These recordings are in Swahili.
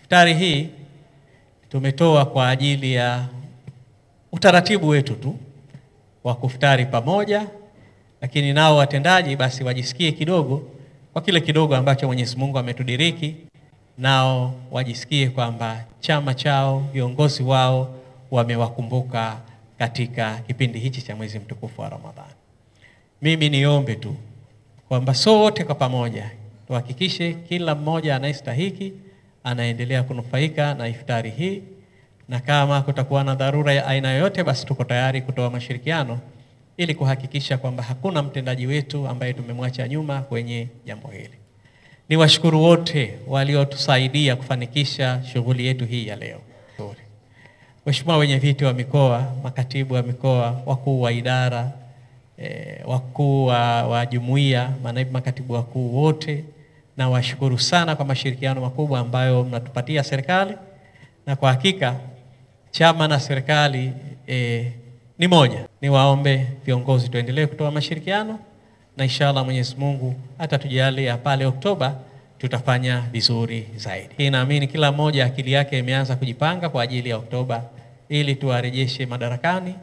Iftari hii tumetoa kwa ajili ya utaratibu wetu tu wa kuftari pamoja, lakini nao watendaji basi wajisikie kidogo kwa kile kidogo ambacho Mwenyezi Mungu ametudiriki, nao wajisikie kwamba chama chao, viongozi wao wamewakumbuka katika kipindi hichi cha mwezi mtukufu wa Ramadhani. Mimi niombe tu kwamba sote kwa pamoja tuhakikishe kila mmoja anayestahiki anaendelea kunufaika na iftari hii, na kama kutakuwa na dharura ya aina yoyote basi tuko tayari kutoa mashirikiano ili kuhakikisha kwamba hakuna mtendaji wetu ambaye tumemwacha nyuma kwenye jambo hili. Niwashukuru wote waliotusaidia kufanikisha shughuli yetu hii ya leo. Mheshimiwa wenye viti wa mikoa, makatibu wa mikoa, wakuu wa idara, wakuu wa jumuiya, manaibu makatibu wakuu wote, na washukuru sana kwa mashirikiano makubwa ambayo mnatupatia serikali, na kwa hakika chama na serikali ni moja. Niwaombe viongozi tuendelee kutoa mashirikiano, na inshallah Mwenyezi Mungu atatujalia pale Oktoba tutafanya vizuri zaidi. Naamini kila mmoja akili yake imeanza kujipanga kwa ajili ya Oktoba ili tuwarejeshe madarakani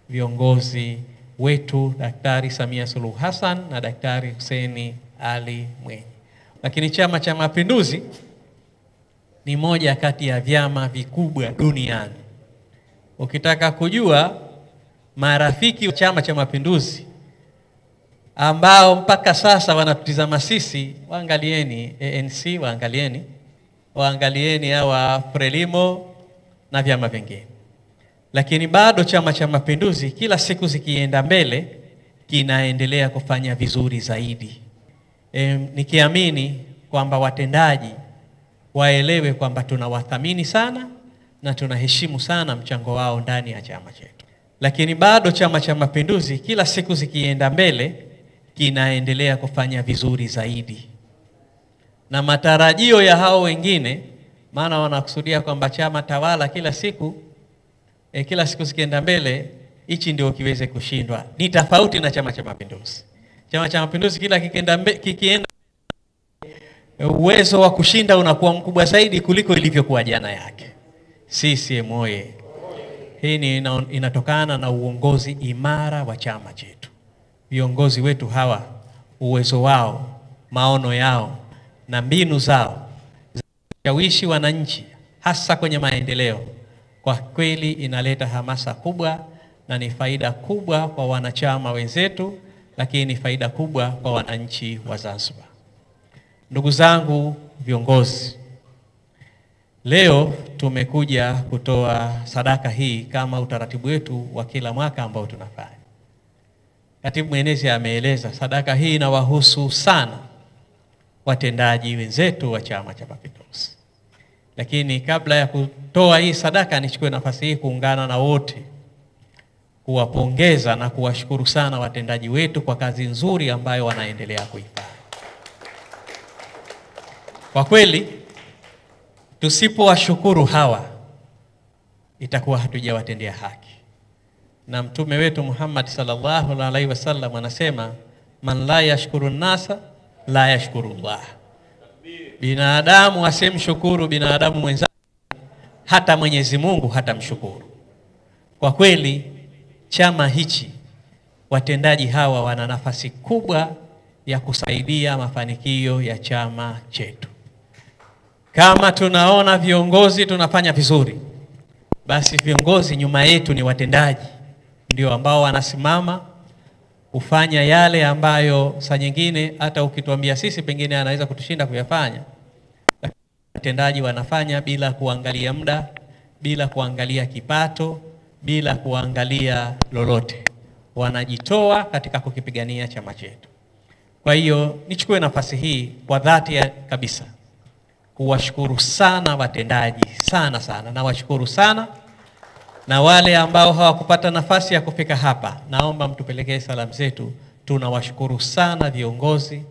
viongozi wetu Daktari Samia Suluhu Hassan na Daktari Hussein Ali Mwinyi. Lakini Chama cha Mapinduzi ni moja kati ya vyama vikubwa duniani. Ukitaka kujua marafiki wa Chama cha Mapinduzi ambao mpaka sasa wanatutizama sisi, waangalieni ANC, waangalieni hawa Frelimo na vyama vingine. Lakini bado Chama cha Mapinduzi kila siku zikienda mbele kinaendelea kufanya vizuri zaidi. Nikiamini kwamba watendaji waelewe kwamba tunawathamini sana na tunaheshimu sana mchango wao ndani ya chama chetu. Lakini bado Chama cha Mapinduzi kila siku zikienda mbele kinaendelea kufanya vizuri zaidi. Na matarajio ya hao wengine, maana wanakusudia kwamba chama tawala kila siku zikienda mbele hichi ndio kiweze kushindwa, ni tofauti na Chama cha Mapinduzi. Chama cha Mapinduzi kila kikienda uwezo wa kushinda unakuwa mkubwa zaidi kuliko ilivyokuwa jana yake. CCM oye! Hii inatokana na uongozi imara wa chama chetu. Viongozi wetu hawa, uwezo wao, maono yao na mbinu zao za kushawishi wananchi hasa kwenye maendeleo, kwa kweli inaleta hamasa kubwa na ni faida kubwa kwa wanachama wenzetu, lakini ni faida kubwa kwa wananchi wa Zanzibar. Ndugu zangu viongozi, leo tumekuja kutoa sadaka hii kama utaratibu wetu wa kila mwaka ambao tunafanya. Katibu mwenezi ameeleza sadaka hii inawahusu sana watendaji wenzetu wa Chama cha Mapinduzi. Lakini kabla ya kutoa hii sadaka, nichukue nafasi hii kuungana na wote kuwapongeza na kuwashukuru sana watendaji wetu kwa kazi nzuri ambayo wanaendelea kuifanya. Kwa kweli tusipowashukuru hawa itakuwa hatujawatendea haki. Na mtume wetu Muhammad sallallahu alaihi wasallam anasema, man la yashkuru nasa la yashkuru Allah. Binadamu asimshukuru binadamu mwenzake, hata Mwenyezi Mungu hatamshukuru. Kwa kweli chama hichi, watendaji hawa wana nafasi kubwa ya kusaidia mafanikio ya chama chetu. Kama tunaona viongozi tunafanya vizuri, basi viongozi nyuma yetu ni watendaji, ndio ambao wanasimama kufanya yale ambayo saa nyingine hata ukituambia sisi pengine anaweza kutushinda kuyafanya. Watendaji wanafanya bila kuangalia muda, bila kuangalia kipato, bila kuangalia lolote. Wanajitoa katika kukipigania chama chetu. Kwa hiyo nichukue nafasi hii kwa dhati kabisa kuwashukuru sana watendaji, sana na washukuru sana. Na wale ambao hawakupata nafasi ya kufika hapa, naomba mtupelekee salamu zetu. Tunawashukuru sana viongozi,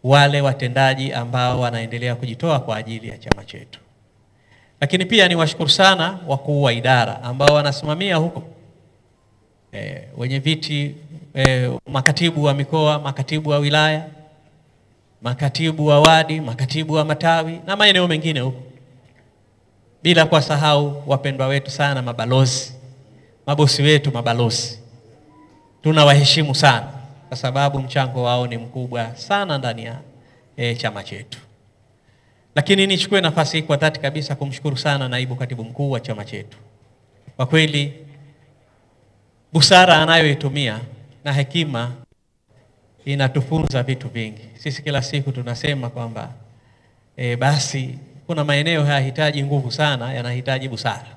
wale watendaji ambao wanaendelea kujitoa kwa ajili ya chama chetu. Lakini pia niwashukuru sana wakuu wa idara ambao wanasimamia huko, wenye viti, makatibu wa mikoa, makatibu wa wilaya, makatibu wa wadi, makatibu wa matawi na maeneo mengine huko. bila kuwasahau wapendwa wetu sana mabalozi, mabosi wetu mabalozi. Tunawaheshimu sana kwa sababu mchango wao ni mkubwa sana ndani ya chama chetu. Lakini nichukue nafasi hii kwa dhati kabisa kumshukuru sana naibu katibu mkuu wa chama chetu. Kwa kweli busara anayoitumia na hekima inatufunza vitu vingi. Sisi kila siku tunasema kwamba basi kuna maeneo hayahitaji nguvu sana, yanahitaji busara.